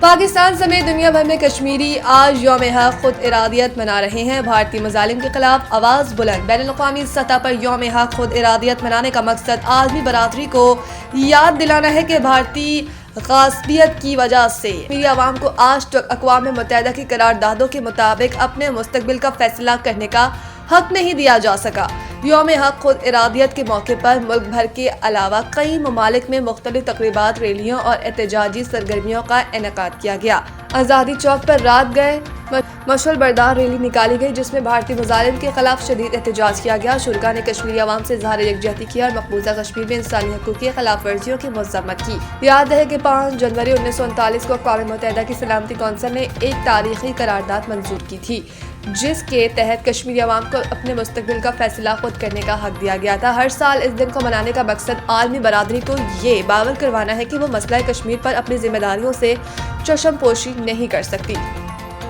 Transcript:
پاکستان سمیت دنیا بھر میں کشمیری آج یوم حق خود ارادیت منا رہے ہیں۔ بھارتی مظالم کے خلاف آواز بلند۔ بین الاقوامی سطح پر یوم حق خود ارادیت منانے کا مقصد عالمی برادری کو یاد دلانا ہے کہ بھارتی غاصبیت کی وجہ سے کشمیری عوام کو آج تک اقوام متحدہ کی قراردادوں کے مطابق اپنے مستقبل کا فیصلہ کرنے کا حق نہیں دیا جا سکا۔ یوم حق خود ارادیت کے موقع پر ملک بھر کے علاوہ کئی ممالک میں مختلف تقریبات، ریلیوں اور احتجاجی سرگرمیوں کا انعقاد کیا گیا۔ آزادی چوک پر رات گئے مشعل بردار ریلی نکالی گئی جس میں بھارتی مظالم کے خلاف شدید احتجاج کیا گیا۔ شرکاء نے کشمیری عوام سے اظہار یکجہتی کیا اور مقبوضہ کشمیر میں انسانی حقوق کی خلاف ورزیوں کی مذمت کی۔ یاد ہے کہ 5 جنوری 1939 کو اقوام متحدہ کی سلامتی کونسل نے ایک تاریخی قرارداد منظور کی تھی جس کے تحت کشمیری عوام کو اپنے مستقبل کا فیصلہ خود کرنے کا حق دیا گیا تھا۔ ہر سال اس دن کو منانے کا مقصد عالمی برادری کو یہ باور کروانا ہے کہ وہ مسئلہ کشمیر پر اپنی ذمہ داریوں سے چشم پوشی نہیں کر سکتی۔